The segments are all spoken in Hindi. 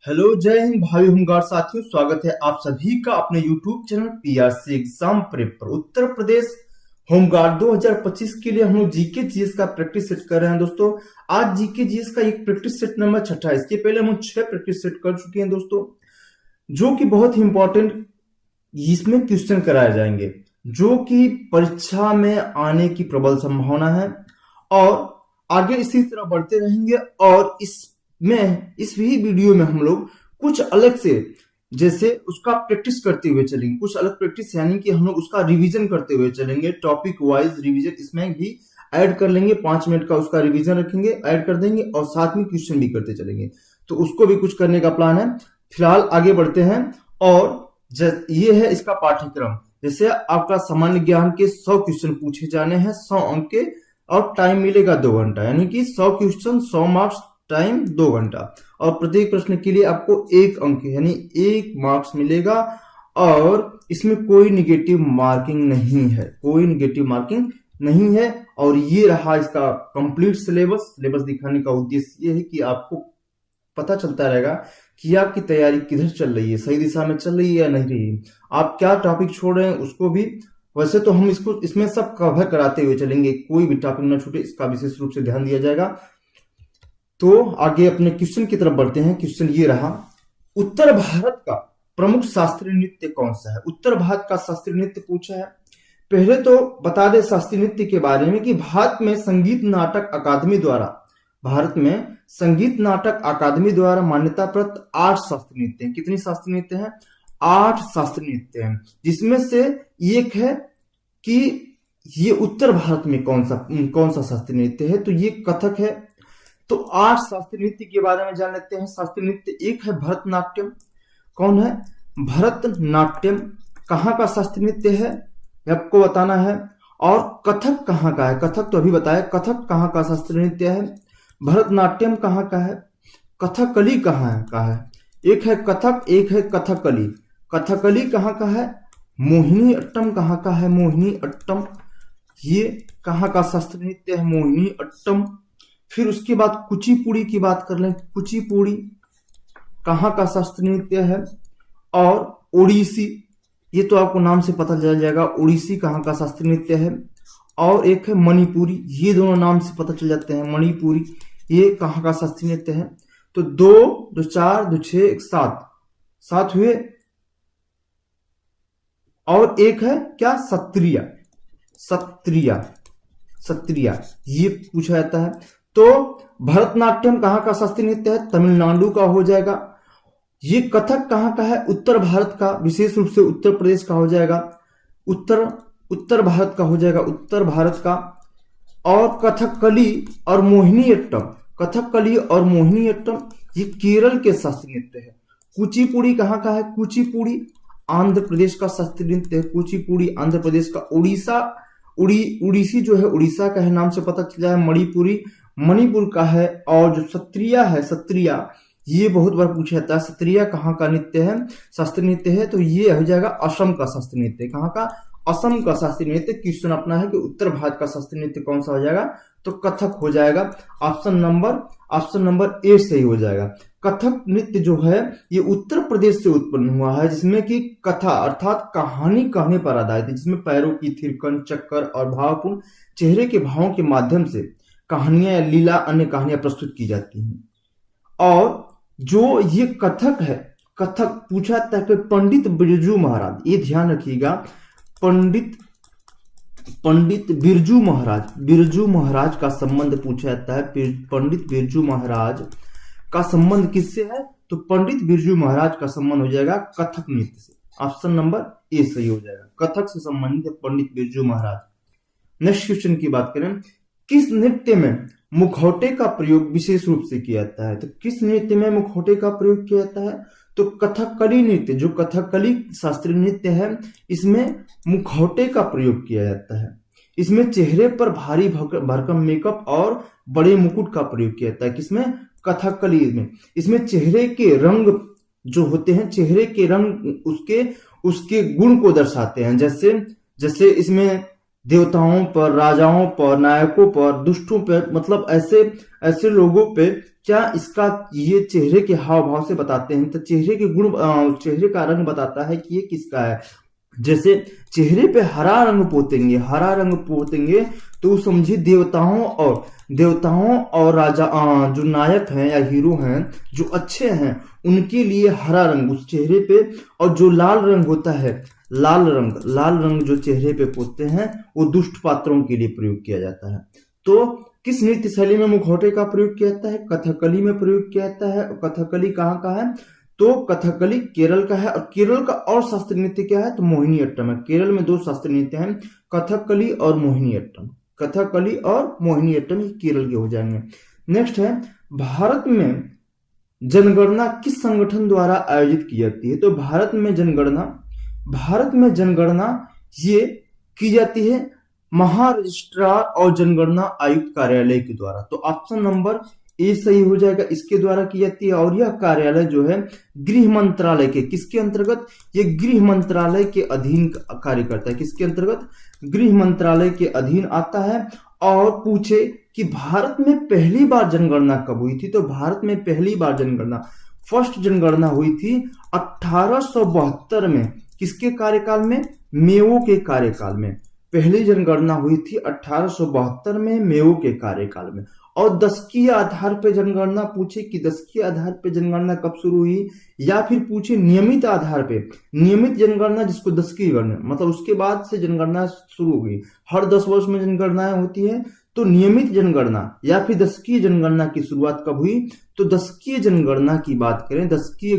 हेलो, जय हिंद भाई होमगार्ड साथियों। स्वागत है आप सभी का अपने YouTube channel PRC exam prep पर। उत्तर प्रदेश होमगार्ड 2025 के लिए हम लोग जीके जीएस का प्रैक्टिस सेट कर रहे हैं दोस्तों। आज जीके जीएस का एक प्रैक्टिस सेट नंबर 6 है। इसके पहले हम 6 प्रैक्टिस सेट कर चुके हैं दोस्तों, जो कि बहुत ही इंपॉर्टेंट इसमें क्वेश्चन कराए जाएंगे, जो कि परीक्षा में आने की प्रबल संभावना है। और आगे इसी तरह बढ़ते रहेंगे और इस भी वीडियो में हम लोग कुछ अलग से जैसे उसका प्रैक्टिस करते हुए चलेंगे। कुछ अलग प्रैक्टिस यानी कि हम लोग उसका रिवीजन करते हुए चलेंगे। टॉपिक वाइज रिवीजन इसमें भी ऐड कर लेंगे। 5 मिनट का उसका रिवीजन रखेंगे, ऐड कर देंगे और साथ में क्वेश्चन भी करते चलेंगे। तो उसको भी कुछ करने का प्लान है। फिलहाल आगे बढ़ते हैं और ये है इसका पाठ्यक्रम। जैसे आपका सामान्य ज्ञान के 100 क्वेश्चन पूछे जाने हैं, 100 अंक के, और टाइम मिलेगा 2 घंटा, यानी कि 100 क्वेश्चन 100 मार्क्स, टाइम 2 घंटा। और प्रत्येक प्रश्न के लिए आपको 1 अंक यानी 1 मार्क्स मिलेगा। और इसमें कोई निगेटिव मार्किंग नहीं है, कोई निगेटिव मार्किंग नहीं है। और ये रहा इसका कंप्लीट सिलेबस दिखाने का उद्देश्य ये है कि आपको पता चलता रहेगा कि आपकी तैयारी किधर चल रही है, सही दिशा में चल रही है या नहीं रही, आप क्या टॉपिक छोड़ रहे हैं उसको भी। वैसे तो हम इसमें सब कवर कराते हुए चलेंगे, कोई भी टॉपिक ना छूटे, इसका विशेष रूप से ध्यान दिया जाएगा। तो आगे अपने क्वेश्चन की तरफ बढ़ते हैं। क्वेश्चन ये रहा, उत्तर भारत का प्रमुख शास्त्रीय नृत्य कौन सा है? उत्तर भारत का शास्त्रीय नृत्य पूछा है। पहले तो बता दे शास्त्रीय नृत्य के बारे में कि भारत में संगीत नाटक अकादमी द्वारा मान्यता प्राप्त 8 शास्त्रीय नृत्य हैं। कितनी शास्त्रीय नृत्य हैं? 8 शास्त्रीय नृत्य हैं, जिसमें से एक है कि ये उत्तर भारत में कौन सा शास्त्रीय नृत्य है, तो ये कथक है। तो 8 शास्त्रीय नृत्य के बारे में जान लेते हैं। शास्त्रीय नृत्य एक है भरतनाट्यम। कौन है? भरतनाट्यम कहाँ का शास्त्रीय नृत्य है आपको बताना है। और कथक कहाँ का है? कथक तो अभी बताया, कथक कहाँ का शास्त्रीय नृत्य है। भरतनाट्यम कहाँ का है। कथकली कहाँ का है? एक है कथक, एक है कथकली। कथकली कहाँ का है? मोहिनी अट्टम कहाँ का है? मोहिनी अट्टम ये कहाँ का शास्त्रीय नृत्य है? मोहिनी अट्टम। फिर उसके बाद कुचिपुड़ी की बात कर लें। कुचिपुड़ी कहाँ का शास्त्रीय नृत्य है। और ओडिसी, ये तो आपको नाम से पता चल जाएगा, ओडिसी कहाँ का शास्त्रीय नृत्य है। और एक है मणिपुरी, ये दोनों नाम से पता चल जाते हैं। मणिपुरी ये कहाँ का शास्त्रीय नृत्य है। तो 2, 2, 4, 2, 6, 7 हुए। और एक है क्या? सत्रिया ये पूछा जाता है। तो भरतनाट्यम कहाँ का शास्त्रीय नृत्य है? तमिलनाडु का हो जाएगा। ये कथक कहाँ का है? उत्तर भारत का, विशेष रूप से उत्तर प्रदेश का हो जाएगा। उत्तर भारत का हो जाएगा, उत्तर भारत का। और कथकली और मोहिनी अट्टम ये केरल के शास्त्रीय नृत्य है। कुचिपुड़ी कहाँ का है? कुचिपुड़ी आंध्र प्रदेश का शास्त्रीय नृत्य है। कुचिपुड़ी आंध्र प्रदेश का। उड़ीसी जो है उड़ीसा का है, नाम से पता चला है। मणिपुर का है। और जो सत्रिया ये बहुत बार पूछा जाता है। सत्रिया कहाँ का नृत्य है? शास्त्रीय नृत्य है। तो ये हो जाएगा असम का शास्त्रीय नृत्य। कहाँ का? असम का शास्त्रीय नृत्य। क्वेश्चन अपना है कि उत्तर भारत का शास्त्रीय नृत्य कौन सा हो जाएगा, तो कथक हो जाएगा। ऑप्शन नंबर ए सही हो जाएगा। कथक नृत्य जो है ये उत्तर प्रदेश से उत्पन्न हुआ है, जिसमें कि कथा अर्थात कहानी कहने पर आधारित है, जिसमें पैरों की थिरकन, चक्कर और भावपूर्ण चेहरे के भावों के माध्यम से कहानियां, लीला, अन्य कहानियां प्रस्तुत की जाती हैं। और जो ये कथक है, कथक पूछा जाता है कि पंडित बिरजू महाराज, ये ध्यान रखिएगा, पंडित बिरजू महाराज का संबंध पूछा जाता है। पंडित बिरजू महाराज का संबंध किससे है? तो पंडित बिरजू महाराज का संबंध हो जाएगा कथक नृत्य से। ऑप्शन नंबर ए सही हो जाएगा। कथक से संबंधित है पंडित बिरजू महाराज। नेक्स्ट क्वेश्चन की बात करें, किस नृत्य में मुखौटे का प्रयोग विशेष रूप से किया जाता है? तो किस नृत्य में मुखौटे का प्रयोग किया जाता है? तो कथकली नृत्य, जो कथकली शास्त्रीय नृत्य है, इसमें मुखौटे का प्रयोग किया जाता है। इसमें चेहरे पर भारी भरकम मेकअप और बड़े मुकुट का प्रयोग किया जाता है। किसमें? कथकली में। इसमें चेहरे के रंग जो होते हैं, चेहरे के रंग उसके गुण को दर्शाते हैं। जैसे इसमें देवताओं पर, राजाओं पर, नायकों पर, दुष्टों पर, मतलब ऐसे ऐसे लोगों पे क्या इसका ये चेहरे के हाव भाव से बताते हैं। तो चेहरे के गुण, चेहरे का रंग बताता है कि ये किसका है। जैसे चेहरे पे हरा रंग पोतेंगे, हरा रंग पोतेंगे तो समझिए देवताओं और राजा, जो नायक हैं या हीरो हैं जो अच्छे हैं उनके लिए हरा रंग उस चेहरे पे। और जो लाल रंग होता है, लाल रंग जो चेहरे पे पोतते हैं वो दुष्ट पात्रों के लिए प्रयोग किया जाता है। तो किस नृत्य शैली में मुखौटे का प्रयोग किया जाता है? कथकली में प्रयोग किया जाता है। कथकली कहाँ का है? तो कथकली केरल का है। और केरल का और शास्त्रीय नृत्य क्या है? तो मोहिनीअट्टम है। केरल में दो शास्त्रीय नृत्य हैं, कथकली और मोहिनीअट्टम। कथकली और मोहिनीअट्टम केरल के हो जाएंगे। नेक्स्ट है, भारत में जनगणना किस संगठन द्वारा आयोजित की जाती है? तो भारत में जनगणना ये की जाती है महारजिस्ट्रार और जनगणना आयुक्त कार्यालय के द्वारा। तो ऑप्शन नंबर ए सही हो जाएगा, इसके द्वारा की जाती है। और यह कार्यालय जो है गृह मंत्रालय के, किसके अंतर्गत? ये गृह मंत्रालय के अधीन कार्य करता है। किसके अंतर्गत? गृह मंत्रालय के अधीन आता है। और पूछे कि भारत में पहली बार जनगणना कब हुई थी? तो भारत में पहली बार फर्स्ट जनगणना हुई थी 1872 में। किसके कार्यकाल में? मेयो के कार्यकाल में पहली जनगणना हुई थी 1872 में, मेयो के कार्यकाल में। और दशकीय आधार पर जनगणना, पूछे कि दशकीय आधार पर जनगणना कब शुरू हुई, या फिर पूछे नियमित आधार पे, नियमित जनगणना जिसको दशकीय गणना, मतलब उसके बाद से जनगणना शुरू हुई। हर 10 वर्ष में जनगणनाएं होती है। तो नियमित जनगणना या फिर दशकीय जनगणना की शुरुआत कब हुई? तो दशकीय जनगणना की बात करें, दशकीय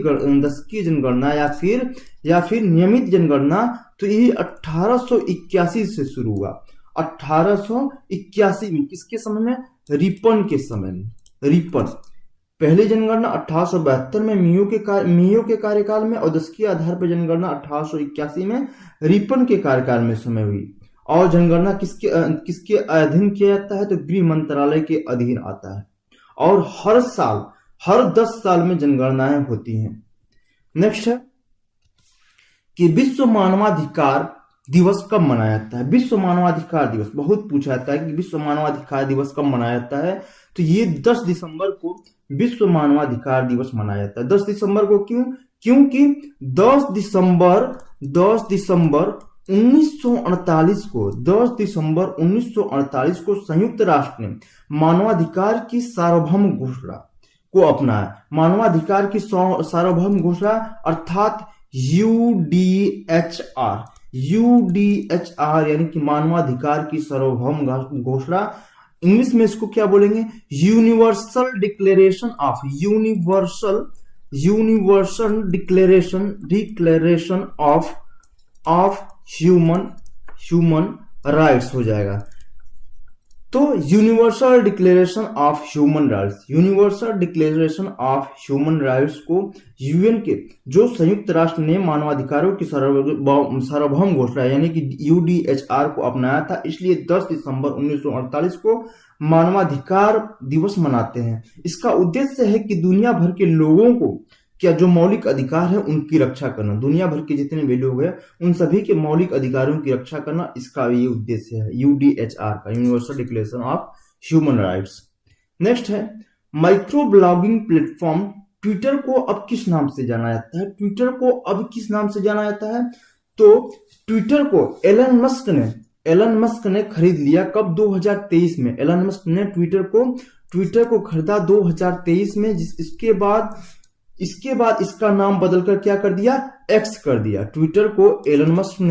जनगणना या फिर नियमित जनगणना, तो ये 1881 से शुरू हुआ। 1881 में किसके समय में? रिपन के समय में। रिपन पहली जनगणना 1872 में मेयो के कार्यकाल में, और दशकीय आधार पर जनगणना 1881 में रिपन के कार्यकाल में समय हुई। और जनगणना किसके अधीन किया जाता है? तो गृह मंत्रालय के अधीन आता है। और हर 10 साल में जनगणनाएं होती हैं। नेक्स्ट है कि विश्व मानवाधिकार दिवस कब मनाया जाता है? विश्व मानवाधिकार दिवस बहुत पूछा जाता है कि विश्व मानवाधिकार दिवस कब मनाया जाता है। तो ये 10 दिसंबर को विश्व मानवाधिकार दिवस मनाया जाता है। 10 दिसंबर को क्यों? क्योंकि 10 दिसंबर 1948 को संयुक्त राष्ट्र ने मानवाधिकार की सार्वभौम घोषणा को अपनाया। मानवाधिकार की सार्वभौम घोषणा अर्थात यूडीएचआर यानी कि मानवाधिकार की सार्वभौम घोषणा। इंग्लिश में इसको क्या बोलेंगे? Universal declaration of human rights हो जाएगा। तो universal declaration of human rights को यूएन के जो संयुक्त राष्ट्र ने मानवाधिकारों की सार्वभौम घोषणा यानी कि यूडीएचआर को अपनाया था, इसलिए 10 दिसंबर 1948 को मानवाधिकार दिवस मनाते हैं। इसका उद्देश्य है कि दुनिया भर के लोगों को क्या जो मौलिक अधिकार है उनकी रक्षा करना, दुनिया भर के जितने भी लोग हैं उन सभी के मौलिक अधिकारों की रक्षा करना, इसका ये उद्देश्य है यूडीएचआर का, universal declaration of human rights. Next है माइक्रो ब्लॉगिंग प्लेटफॉर्म ट्विटर को अब किस नाम से जाना जाता है? ट्विटर को अब किस नाम से जाना जाता है? तो ट्विटर को एलन मस्क ने खरीद लिया कब? 2023 में। एलन मस्क ने ट्विटर को खरीदा 2023 में। इसके बाद इसका नाम बदलकर क्या कर दिया? एक्स कर दिया। ट्विटर को एलन मस्क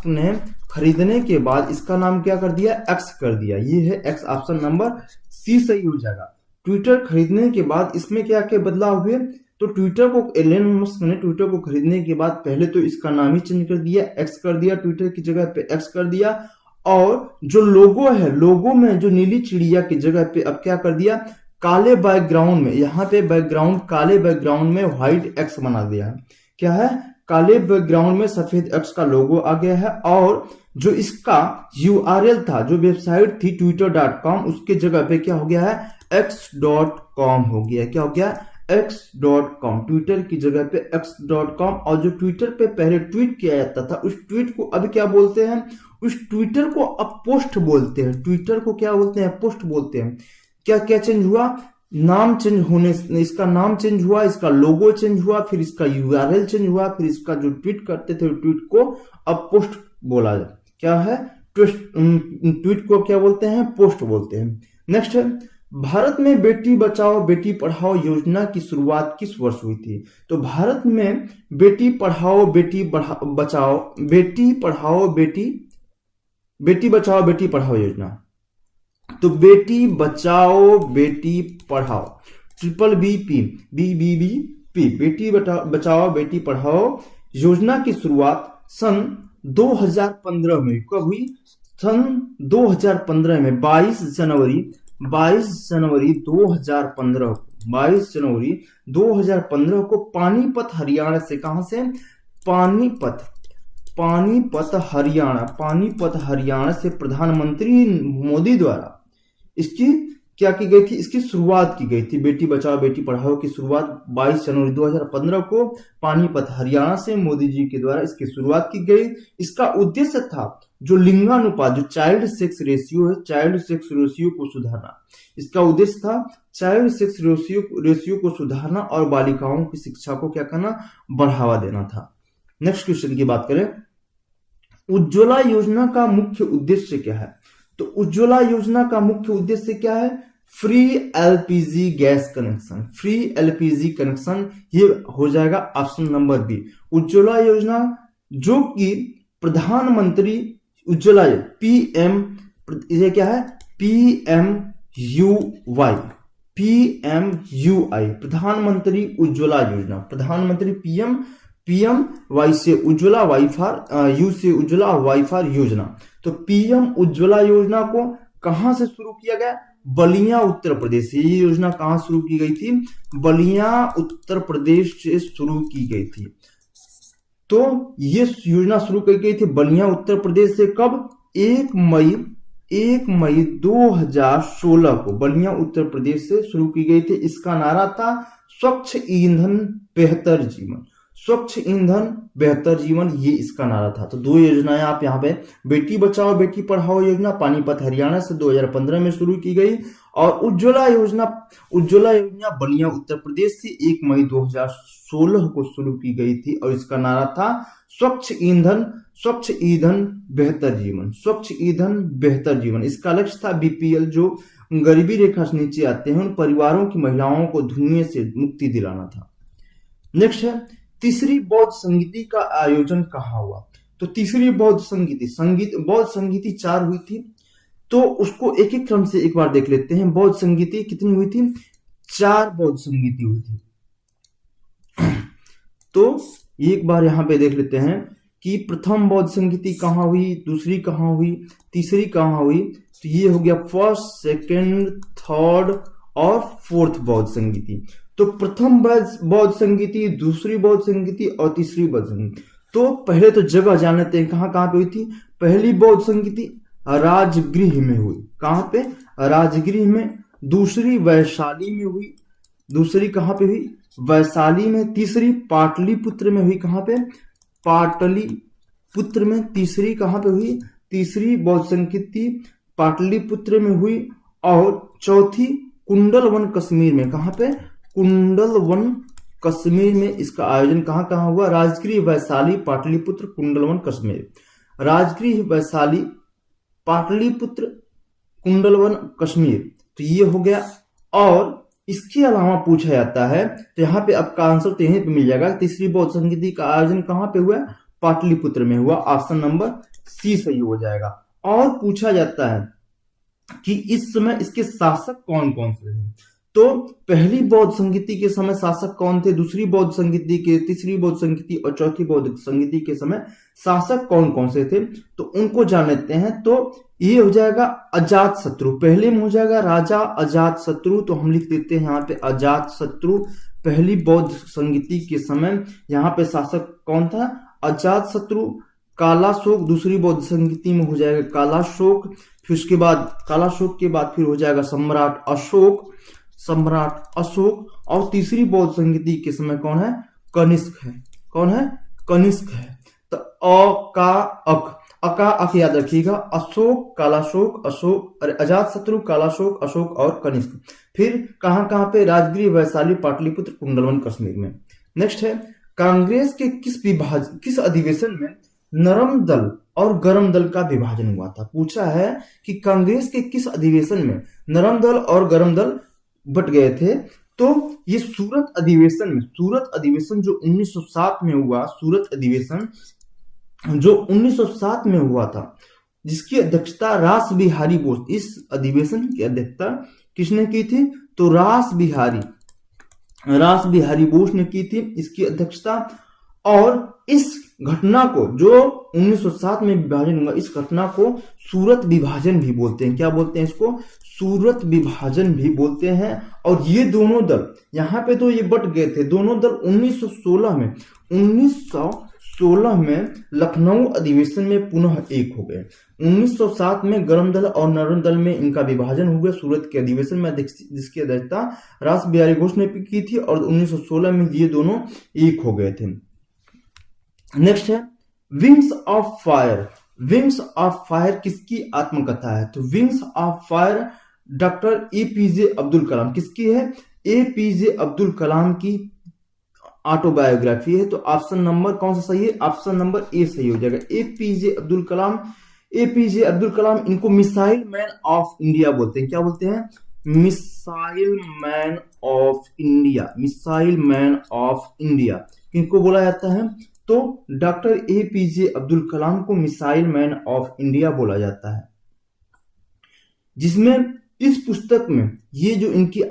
ने खरीदने के बाद इसका नाम क्या कर दिया? एक्स कर दिया। ये है एक्स, ऑप्शन नंबर सी सही हो जाएगा। ट्विटर खरीदने के बाद इसमें क्या क्या बदलाव हुए? तो ट्विटर को एलन मस्क ने ट्विटर को खरीदने के बाद पहले तो इसका नाम ही चेंज कर दिया, एक्स कर दिया, ट्विटर की जगह पे एक्स कर दिया। और जो लोगो है, लोगो में जो नीली चिड़िया की जगह पे अब क्या कर दिया? काले बैकग्राउंड में, यहाँ पे काले बैकग्राउंड में व्हाइट एक्स बना दिया है। क्या है? काले बैकग्राउंड में सफेद एक्स का लोगो आ गया है। और जो इसका यूआरएल था, जो वेबसाइट थी twitter.com, उसके जगह पे क्या हो गया है? x.com हो गया। क्या हो गया? x.com, ट्विटर की जगह पे x.com। और जो ट्विटर पे पहले ट्वीट किया जाता था उस ट्वीट को अब क्या बोलते हैं, उस ट्विटर को अब पोस्ट बोलते हैं। ट्विटर को क्या बोलते हैं, पोस्ट बोलते हैं। क्या क्या चेंज हुआ, नाम चेंज होने, इसका नाम चेंज हुआ, इसका लोगो चेंज हुआ, फिर इसका यूआरएल चेंज हुआ, फिर इसका जो ट्वीट करते थे ट्वीट को अब पोस्ट बोला जाए। क्या है, ट्वीट को क्या बोलते हैं, पोस्ट बोलते हैं। नेक्स्ट है, भारत में बेटी बचाओ बेटी पढ़ाओ योजना की शुरुआत किस वर्ष हुई थी? तो भारत में बेटी पढ़ाओ बेटी बचाओ, बेटी पढ़ाओ बेटी बचाओ बेटी पढ़ाओ योजना, तो बेटी बचाओ बेटी पढ़ाओ, triple B P B B B P, बेटी बचाओ बेटी पढ़ाओ योजना की शुरुआत सन 2015 में कब हुई? सन 2015 में 22 जनवरी 2015 को पानीपत हरियाणा से, कहां से? पानीपत हरियाणा से प्रधानमंत्री मोदी द्वारा इसकी क्या की गई थी, इसकी शुरुआत की गई थी। बेटी बचाओ बेटी पढ़ाओ की शुरुआत 22 जनवरी 2015 को पानीपत हरियाणा से मोदी जी के द्वारा इसकी शुरुआत की गई। इसका उद्देश्य था जो लिंगानुपात, जो चाइल्ड सेक्स रेशियो है, चाइल्ड सेक्स रेशियो को सुधारना। इसका उद्देश्य था चाइल्ड सेक्स रेशियो को सुधारना और बालिकाओं की शिक्षा को क्या करना, बढ़ावा देना था। नेक्स्ट क्वेश्चन की बात करें, उज्ज्वला योजना का मुख्य उद्देश्य क्या है? तो उज्ज्वला योजना का मुख्य उद्देश्य क्या है? Free LPG gas connection, free LPG connection, ये हो जाएगा ऑप्शन नंबर बी। उज्ज्वला योजना जो कि प्रधानमंत्री उज्ज्वला पीएम, ये क्या है, पीएमयूवाई, प्रधानमंत्री उज्ज्वला योजना, प्रधानमंत्री पीएम वाई से उज्ज्वला, वाईफार यू से उज्ज्वला, वाईफार योजना। तो पीएम उज्ज्वला योजना को कहां से शुरू किया गया? बलिया उत्तर प्रदेश। ये योजना कहां शुरू की गई थी? बलिया उत्तर प्रदेश से शुरू की गई थी। तो ये योजना शुरू की गई थी बलिया उत्तर प्रदेश से कब? 1 मई 2016 को बलिया उत्तर प्रदेश से शुरू की गई थी। इसका नारा था स्वच्छ ईंधन बेहतर जीवन, स्वच्छ ईंधन बेहतर जीवन, ये इसका नारा था। तो दो योजनाएं आप यहाँ पे, बेटी बचाओ बेटी पढ़ाओ योजना पानीपत हरियाणा से 2015 में शुरू की गई, और उज्ज्वला योजना बलिया उत्तर प्रदेश से 1 मई 2016 को शुरू की गई थी, और इसका नारा था स्वच्छ ईंधन बेहतर जीवन, स्वच्छ ईंधन बेहतर जीवन। इसका लक्ष्य था बीपीएल, जो गरीबी रेखा से नीचे आते हैं, उन परिवारों की महिलाओं को धुएं से मुक्ति दिलाना था। नेक्स्ट है, तीसरी बौद्ध संगीति का आयोजन कहाँ हुआ? तो तीसरी बौद्ध संगीति 4 हुई थी, तो उसको एक एक क्रम से एक बार देख लेते हैं। बौद्ध संगीति कितनी हुई थी? 4 बौद्ध संगीति हुई थी। तो एक बार यहां पे देख लेते हैं कि प्रथम बौद्ध संगीति कहाँ हुई, दूसरी कहाँ हुई, तीसरी कहाँ हुई। तो ये हो गया फर्स्ट, सेकंड, थर्ड और फोर्थ बौद्ध संगीति। तो प्रथम बौद्ध संगीति, दूसरी बौद्ध संगीति और तीसरी बौद्ध संगीति। तो पहले तो जगह जान लेते हैं कहाँ कहाँ पे हुई थी। पहली बौद्ध संगीति राजगृह में हुई, कहाँ पे? राजगृह में। दूसरी वैशाली में हुई, दूसरी कहाँ पे हुई? वैशाली में। तीसरी पाटलिपुत्र में हुई, कहाँ पे? पाटलिपुत्र में। तीसरी कहाँ पे हुई? तीसरी बौद्ध संगीति पाटलिपुत्र में हुई। और चौथी कुंडलवन कश्मीर में, कहाँ पे? कुंडलवन कश्मीर में। इसका आयोजन कहाँ कहाँ हुआ? राजगृह, वैशाली, पाटलिपुत्र, कुंडलवन कश्मीर। राजगृह, वैशाली, पाटलिपुत्र, कुंडलवन कश्मीर। तो ये हो गया। और इसके अलावा पूछा जाता है, तो यहाँ पे आपका आंसर तो यहीं पे मिल जाएगा। तीसरी बौद्ध संगीति का आयोजन कहाँ पे हुआ? पाटलिपुत्र में हुआ। ऑप्शन नंबर सी सही हो जाएगा। और पूछा जाता है कि इस समय इसके शासक कौन कौन से थे? तो पहली बौद्ध संगीति के समय शासक कौन थे? दूसरी बौद्ध संगीति के, तीसरी बौद्ध संगीति और चौथी बौद्ध संगीति के समय शासक कौन कौन से थे? तो उनको जान लेते हैं। तो ये हो जाएगा अजात शत्रु। पहले में हो जाएगा राजा अजात शत्रु, तो हम लिख देते हैं यहाँ पे अजात शत्रु। पहली बौद्ध संगीति के समय यहाँ पे शासक कौन था? अजात शत्रु। कालाशोक दूसरी बौद्ध संगीति में हो जाएगा कालाशोक। फिर उसके बाद कालाशोक के बाद फिर हो जाएगा सम्राट अशोक। सम्राट अशोक, और तीसरी बौद्ध संस्कृति के समय कौन है? कनिष्क है। कौन है? कनिष्क है। तो अका अक याद रखिएगा, अशोक, कालाशोक, अशोक, अरे अजातशत्रु, कालाशोक, अशोक और कनिष्क। फिर कहां कहां पे? राजगीर, वैशाली, पाटलिपुत्र, कुंडलवन, कश्मीर में। नेक्स्ट है, कांग्रेस के किस अधिवेशन में नरम दल और गरम दल का विभाजन हुआ था? पूछा है कि कांग्रेस के किस अधिवेशन में नरम दल और गरम दल बट गए थे? तो ये सूरत अधिवेशन जो 1907 में हुआ, सूरत अधिवेशन जो 1907 में हुआ था, जिसकी अध्यक्षता रास बिहारी बोस, इस अधिवेशन की अध्यक्षता किसने की थी? तो रास बिहारी बोस ने की थी इसकी अध्यक्षता। और इस घटना को जो 1907 में विभाजन हुआ, इस घटना को सूरत विभाजन भी बोलते हैं। क्या बोलते हैं इसको? सूरत विभाजन भी बोलते हैं। और ये दोनों दल, यहाँ पे तो ये बट गए थे, दोनों दल 1916 में लखनऊ अधिवेशन में पुनः एक हो गए। 1907 में गरम दल और नरम दल में इनका विभाजन हुआ सूरत के अधिवेशन में, जिसकी अध्यक्षता रास बिहारी घोष ने की थी, और 1916 में ये दोनों एक हो गए थे। नेक्स्ट है, wings of fire. Wings of fire किसकी आत्मकथा है? तो wings of fire doctor APJ Abdul Kalam, किसकी है? एपीजे अब्दुल कलाम की ऑटोबायोग्राफी है। तो ऑप्शन नंबर कौन सा सही है? ऑप्शन नंबर ए सही हो जाएगा। एपीजे अब्दुल कलाम, इनको मिसाइल मैन ऑफ इंडिया बोलते हैं। क्या बोलते हैं? मिसाइल मैन ऑफ इंडिया किनको बोला जाता है? तो डॉक्टर एपीजे अब्दुल कलाम को मिसाइल मैन ऑफ इंडिया बोला जाता है। जिसमें इस पुस्तक में ये जो इनकी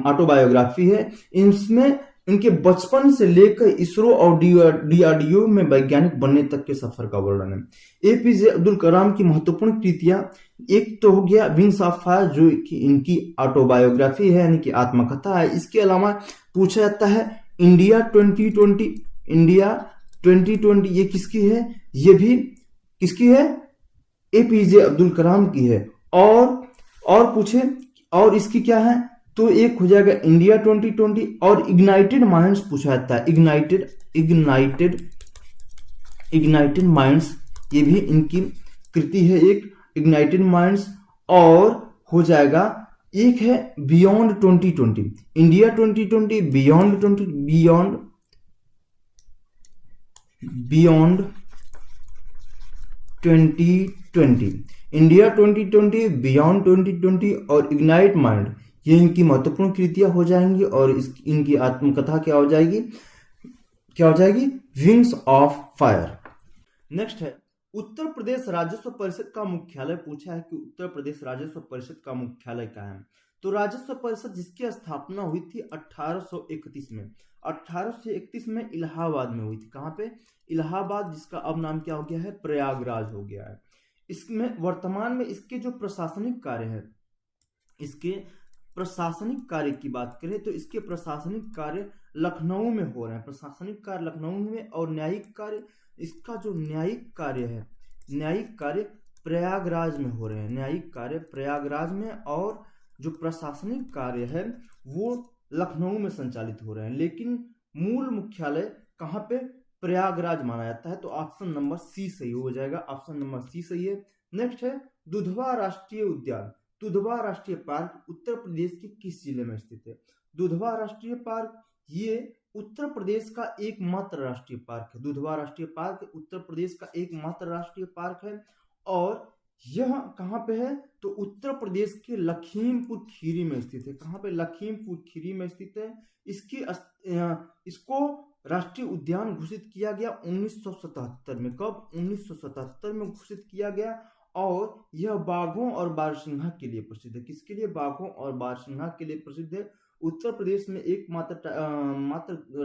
ऑटोबायोग्राफी है, इसमें इनके बचपन से लेकर इसरो और डीआरडीओ में वैज्ञानिक बनने तक के सफर का वर्णन है। एपीजे अब्दुल कलाम की महत्वपूर्ण कृतियां, एक तो हो गया विंग्स ऑफ फायर जो कि इनकी ऑटोबायोग्राफी है, यानी कि आत्मकथा है। इसके अलावा पूछा जाता है इंडिया 2020 ये किसकी है? ये भी किसकी है? एपीजे अब्दुल कलाम की है। और पूछे और इसकी क्या है? तो एक हो जाएगा इंडिया 2020, और इग्नाइटेड माइंड्स पूछा जाता है। इग्नाइटेड माइंड्स ये भी इनकी कृति है, एक इग्नाइटेड माइंड्स। और हो जाएगा एक है beyond 2020, India 2020, beyond 2020, India 2020, beyond 2020 और इग्नाइट माइंड, ये इनकी महत्वपूर्ण कृतियां हो जाएंगी। और इनकी आत्मकथा क्या हो जाएगी? Wings of fire. नेक्स्ट है, उत्तर प्रदेश राजस्व परिषद का मुख्यालय। पूछा है कि उत्तर प्रदेश राजस्व परिषद का मुख्यालय क्या है? तो राजस्व परिषद जिसकी स्थापना हुई थी 1831 में, 1831 में इलाहाबाद में हुई थी। कहां पे? इलाहाबाद, जिसका अब नाम क्या हो गया है? प्रयागराज हो गया है। इसमें वर्तमान में इसके जो प्रशासनिक कार्य है, इसके प्रशासनिक कार्य की बात करें तो इसके प्रशासनिक कार्य लखनऊ में हो रहे हैं। प्रशासनिक कार्य लखनऊ में, और न्यायिक कार्य, इसका जो न्यायिक कार्य प्रयागराज में हो रहे हैं। न्यायिक कार्य प्रयागराज में, और जो प्रशासनिक कार्य है वो लखनऊ में संचालित हो रहे हैं। लेकिन मूल मुख्यालय कहां पे? प्रयागराज माना जाता है। तो ऑप्शन नंबर सी सही हो जाएगा। ऑप्शन नंबर सी सही है। नेक्स्ट है दुधवा राष्ट्रीय उद्यान। दुधवा राष्ट्रीय पार्क उत्तर प्रदेश के किस जिले में स्थित है? दुधवा राष्ट्रीय पार्क ये उत्तर प्रदेश का एकमात्र राष्ट्रीय पार्क है। दुधवा राष्ट्रीय पार्क उत्तर प्रदेश का एकमात्र राष्ट्रीय पार्क है। और यह कहां पे है? तो उत्तर प्रदेश के लखीमपुर खीरी में स्थित है। कहां पे? लखीमपुर खीरी में स्थित है। इसको राष्ट्रीय उद्यान घोषित किया गया 1977 में। कब? 1977 में घोषित किया गया। और यह बाघों और बारहसिंघा के लिए प्रसिद्ध है। किसके लिए? बाघों और बारहसिंघा के लिए प्रसिद्ध है। उत्तर प्रदेश में एक मात्र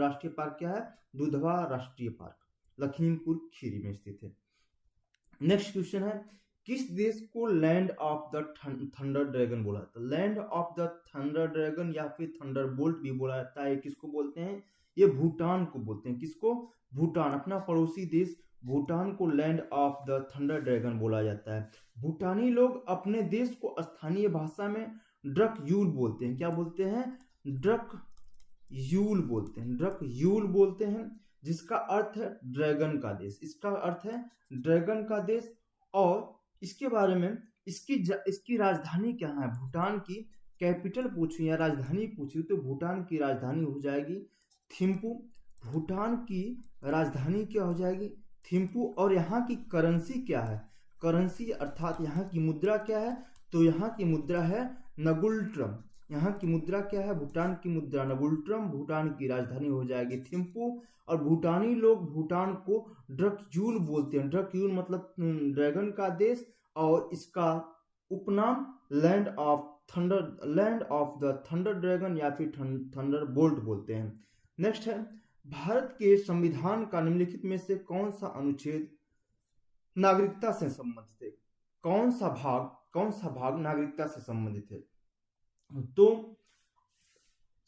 राष्ट्रीय पार्क क्या है? दुधवा राष्ट्रीय पार्क, लखीमपुर खीरी में स्थित है। नेक्स्ट क्वेश्चन है, किस देश को land of the thunder dragon बोला जाता है? Land of the thunder dragon या फिर थंडरबोल्ट भी बोला जाता है। किसको बोलते हैं? ये भूटान को बोलते हैं। किसको? भूटान, अपना पड़ोसी देश भूटान को land of the thunder dragon बोला जाता है। भूटानी लोग अपने देश को स्थानीय भाषा में ड्रक यूल बोलते हैं। क्या बोलते हैं? ड्रक यूल बोलते हैं। ड्रक यूल बोलते हैं, जिसका अर्थ है ड्रैगन का देश। इसका अर्थ है ड्रैगन का देश। और इसके बारे में इसकी राजधानी क्या है? भूटान की कैपिटल पूछी या राजधानी पूछी तो भूटान की राजधानी हो जाएगी थिम्पू। भूटान की राजधानी क्या हो जाएगी? थिम्पू। और यहाँ की करेंसी क्या है? करेंसी अर्थात यहाँ की मुद्रा क्या है? तो यहाँ की मुद्रा है नगुल्ट्रम। यहाँ की मुद्रा क्या है? भूटान की मुद्रा नगुल्ट्रम। भूटान की राजधानी हो जाएगी थिम्पू। और भूटानी लोग भूटान को ड्रकयूल बोलते हैं। ड्रकयूल मतलब ड्रैगन का देश, और इसका उपनाम land of the thunder dragon या फिर थंडर बोल्ट बोलते हैं। नेक्स्ट है, भारत के संविधान का निम्नलिखित में से कौन सा अनुच्छेद नागरिकता से संबंधित है? कौन सा भाग नागरिकता से संबंधित है? तो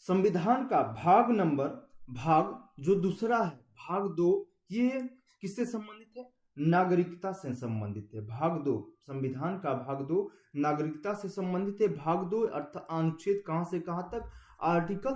संविधान का भाग जो दूसरा है, भाग 2, ये किससे संबंधित है? नागरिकता से संबंधित है। भाग 2, संविधान का भाग 2 नागरिकता से संबंधित है। भाग 2 अर्थ अनुच्छेद कहां से कहां तक? आर्टिकल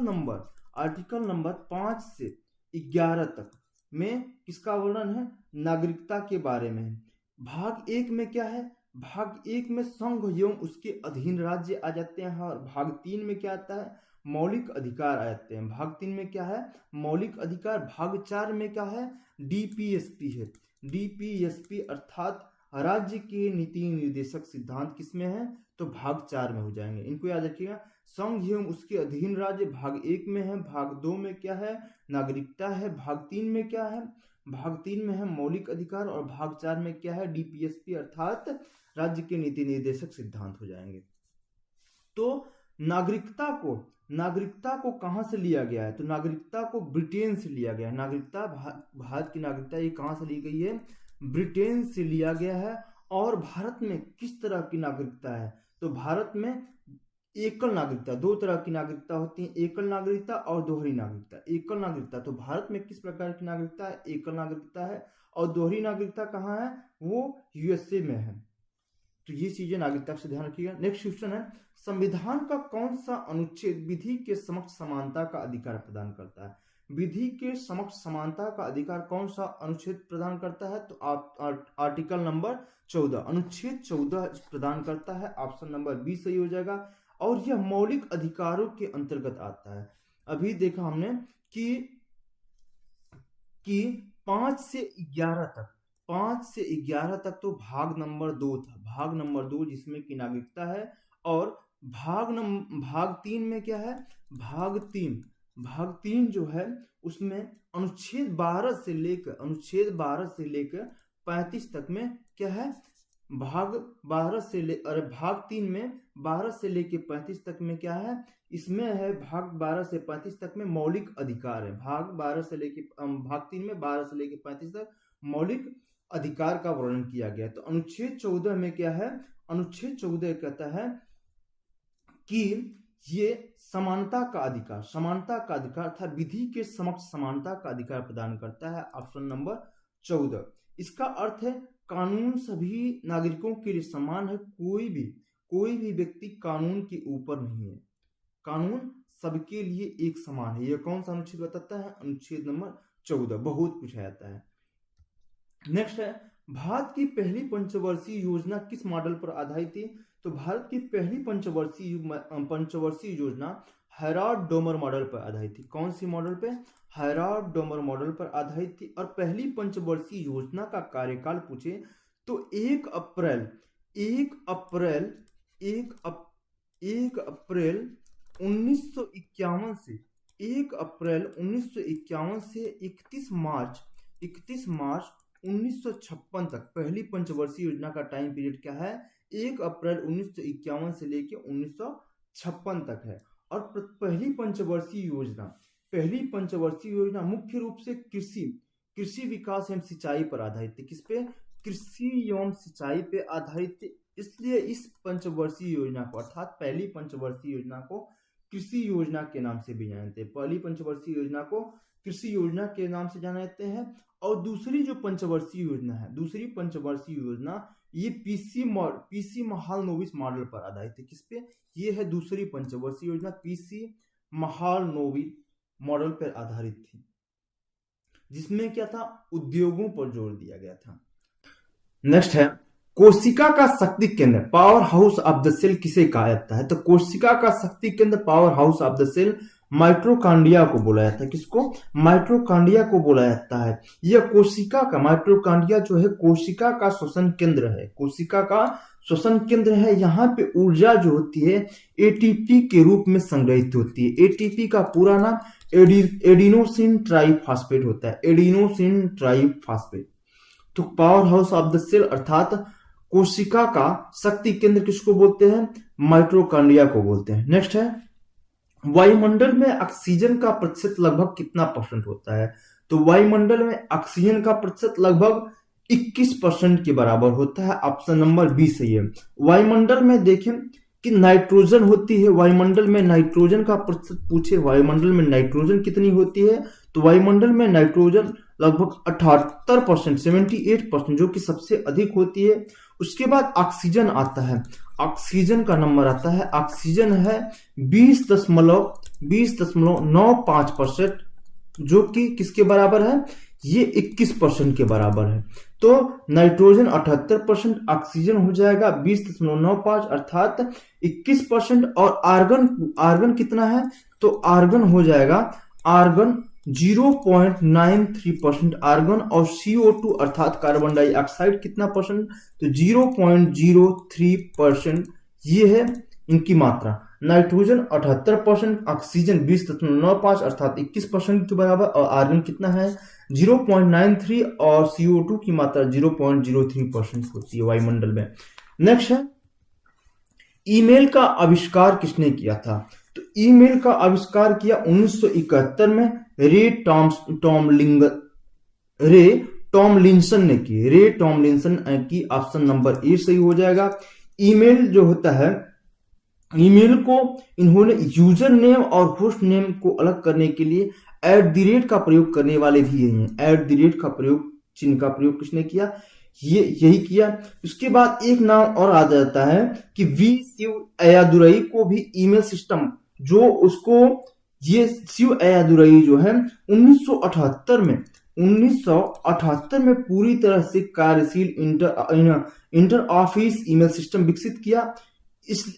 नंबर 5 से 11 तक में किसका वर्णन है? नागरिकता के बारे में। भाग 1 में क्या है? भाग 1 में संघ एवं उसके अधीन राज्य आ जाते हैं। और भाग 3 में क्या आता है? मौलिक अधिकार आ जाते हैं। भाग 3 में क्या है? मौलिक अधिकार। भाग 4 में क्या है? डीपीएसपी है। डीपीएसपी अर्थात राज्य के नीति निर्देशक सिद्धांत किसमें है? तो भाग 4 में हो जाएंगे। इनको याद रखिएगा। संघ एवं उसके अधीन राज्य भाग 1 में है। भाग 2 में क्या है? नागरिकता है। भाग 3 में क्या है? भाग 3 में है मौलिक अधिकार। और भाग 4 में क्या है? डीपीएसपी अर्थात राज्य के नीति निर्देशक सिद्धांत हो जाएंगे। तो नागरिकता को कहां से लिया गया है? तो नागरिकता को ब्रिटेन से लिया गया है। नागरिकता भारत की नागरिकता ये कहां से ली गई है? ब्रिटेन से लिया गया है। और भारत में किस तरह की नागरिकता है? तो भारत में एकल नागरिकता, 2 तरह की नागरिकता होती है, एकल नागरिकता और दोहरी नागरिकता। एकल नागरिकता, तो भारत में किस प्रकार की नागरिकता है? एकल नागरिकता है। और दोहरी नागरिकता कहाँ है? वो यूएसए में है। तो ये चीजें नागरिकता से ध्यान रखिएगा। नेक्स्ट क्वेश्चन है, संविधान का कौन सा अनुच्छेद विधि के समक्ष समानता का अधिकार प्रदान करता है? विधि के समक्ष समानता का अधिकार कौन सा अनुच्छेद प्रदान करता है? तो आप आर्टिकल नंबर 14, अनुच्छेद 14 प्रदान करता है। ऑप्शन नंबर बी सही हो जाएगा। और यह मौलिक अधिकारों के अंतर्गत आता है। अभी देखा हमने कि 5 से 11 तक तो भाग नंबर 2 था। भाग नंबर 2 जिसमें कि नागरिकता है। और भाग 3 में क्या है? भाग 3 जो है उसमें अनुच्छेद 12 से लेकर 35 तक में क्या है? भाग 3 में 12 से लेकर 35 तक में क्या है? इसमें है भाग 12 से 35 तक में मौलिक अधिकार है। भाग 3 में 12 से लेकर 35 तक मौलिक अधिकार का वर्णन किया गया। तो अनुच्छेद 14 में क्या है? अनुच्छेद 14 कहता है कि ये समानता का अधिकार था, विधि के समक्ष समानता का अधिकार प्रदान करता है। Option number 14। इसका अर्थ है कानून सभी नागरिकों के लिए समान है। कोई भी व्यक्ति कानून के ऊपर नहीं है। कानून सबके लिए एक समान है। यह कौन सा अनुच्छेद बताता है? अनुच्छेद नंबर 14। बहुत पूछा जाता है। नेक्स्ट है, भारत की पहली पंचवर्षीय योजना किस मॉडल पर आधारित थी? तो भारत की पहली पंचवर्षीय योजना हैराल्ड-डोमर मॉडल पर आधारित थी। कौन सी मॉडल पे? हैराल्ड-डोमर मॉडल पर आधारित थी। और पहली पंचवर्षीय योजना का कार्यकाल पूछे तो 1 अप्रैल 1951 से 31 मार्च 1956 तक पहली पंचवर्षीय योजना का टाइम पीरियड क्या है? 1 अप्रैल 1951 से लेकर 1956 तक है। और पहली पंचवर्षीय योजना मुख्य रूप से कृषि विकास एवं सिंचाई पर आधारित थी। किस पे? कृषि एवं सिंचाई पे आधारित थी। इसलिए इस पंचवर्षीय योजना को अर्थात पहली पंचवर्षीय योजना को कृषि योजना के नाम से भी जानते हैं। पहली पंचवर्षीय योजना को कृषि योजना के नाम से जाना जाते हैं। और दूसरी पंचवर्षीय योजना ये पीसी महालनोबिस मॉडल पर आधारित है। किस पे? ये है दूसरी पंचवर्षीय योजना, पीसी महालनोबिस मॉडल पर आधारित थी, जिसमें क्या था, उद्योगों पर जोर दिया गया था। नेक्स्ट है कोशिका का शक्ति केंद्र, powerhouse of the cell किसे कहा जाता है? तो कोशिका का शक्ति केंद्र, powerhouse of the cell, mitochondria को बोला जाता है। किसको? माइटोकॉन्ड्रिया को बोला जाता है। यह कोशिका का, माइटोकॉन्ड्रिया जो है कोशिका का श्वसन केंद्र है, कोशिका का श्वसन केंद्र है। यहाँ पे ऊर्जा जो होती है एटीपी के रूप में संग्रहित होती है। एटीपी का पूरा नाम एडिनोसिन ट्राइफॉस्फेट होता है, एडिनोसिन ट्राइफॉस्फेट। तो powerhouse of the cell अर्थात कोशिका का शक्ति केंद्र किसको बोलते हैं? माइटोकॉन्ड्रिया को बोलते हैं। नेक्स्ट है वायुमंडल में ऑक्सीजन का प्रतिशत लगभग कितना % होता है? तो वायुमंडल में ऑक्सीजन का प्रतिशत लगभग 21% के बराबर होता है। ऑप्शन नंबर बी सही है। वायुमंडल में देखें कि नाइट्रोजन होती है, वायुमंडल में नाइट्रोजन का प्रतिशत पूछे, वायुमंडल में नाइट्रोजन कितनी होती है? तो वायुमंडल में नाइट्रोजन लगभग 78%, 78%, जो कि सबसे अधिक होती है। उसके बाद ऑक्सीजन आता है, ऑक्सीजन का नंबर आता है, ऑक्सीजन है 20.95%, जो कि किसके बराबर है? ये 21% के बराबर है। तो नाइट्रोजन 78%, ऑक्सीजन हो जाएगा 20.95 अर्थात 21%। और आर्गन कितना है? तो आर्गन हो जाएगा, आर्गन 0.93%, आर्गन। और CO2 अर्थात कार्बन डाइऑक्साइड कितना %? तो 0.03%। ये है इनकी मात्रा। नाइट्रोजन 78%, ऑक्सीजन 20.95 अर्थात 21% के बराबर, और आर्गन कितना है? 0.93, और CO2 की मात्रा 0.03% होती है वायुमंडल में। नेक्स्ट है ईमेल का आविष्कार किसने किया था? तो ईमेल का आविष्कार किया 1971 में रे टॉमलिंसन ने की, रे टॉमलिंसन की। ऑप्शन नंबर ए सही हो जाएगा। ईमेल जो होता है, ईमेल को इन्होंने यूजर नेम और होस्ट नेम को अलग करने के लिए @ का प्रयोग करने वाले भी यही हैं। @ का प्रयोग, चिन्ह का प्रयोग किसने किया? ये यही किया। उसके बाद एक नाम और आ जाता है कि वी शिव अय्यादुरई को भी ईमेल सिस्टम जो उसको, ये शिव अय्यादुरई जो है 1978 में पूरी तरह से कार्यशील इंटर ऑफिस ईमेल सिस्टम विकसित किया।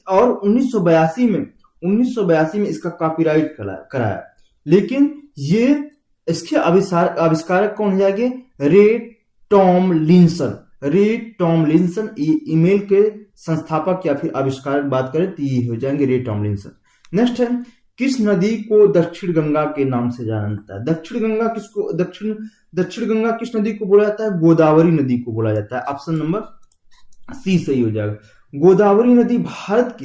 और 1982 में इसका कॉपीराइट कराया। लेकिन ये इसके आविष्कारक कौन जाएंगे? रे टॉमलिंसन। ये ईमेल के संस्थापक या फिर आविष्कारक बात करें तो ये हो जाएंगे रे टॉमलिंसन। नेक्स्ट है किस नदी को दक्षिण गंगा के नाम से जाना जाता है? दक्षिण गंगा किस नदी को बोला जाता है? गोदावरी नदी को बोला जाता है। ऑप्शन नंबर सी सही हो जाएगा। गोदावरी नदी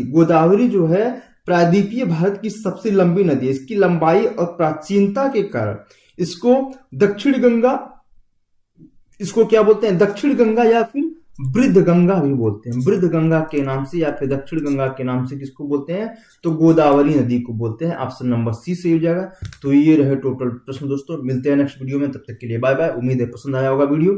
गोदावरी जो है प्रायद्वीपीय भारत की सबसे लंबी नदी है। इसकी लंबाई और प्राचीनता के कारण इसको दक्षिण गंगा, इसको क्या बोलते हैं? दक्षिण गंगा या फिर वृद्ध गंगा भी बोलते हैं। वृद्ध गंगा के नाम से या फिर दक्षिण गंगा के नाम से किसको बोलते हैं? तो गोदावरी नदी को बोलते हैं। ऑप्शन नंबर सी सही हो जाएगा। तो ये रहे टोटल प्रश्न दोस्तों। मिलते हैं नेक्स्ट वीडियो में, तब तक के लिए बाय बाय। उम्मीद है पसंद आया होगा वीडियो।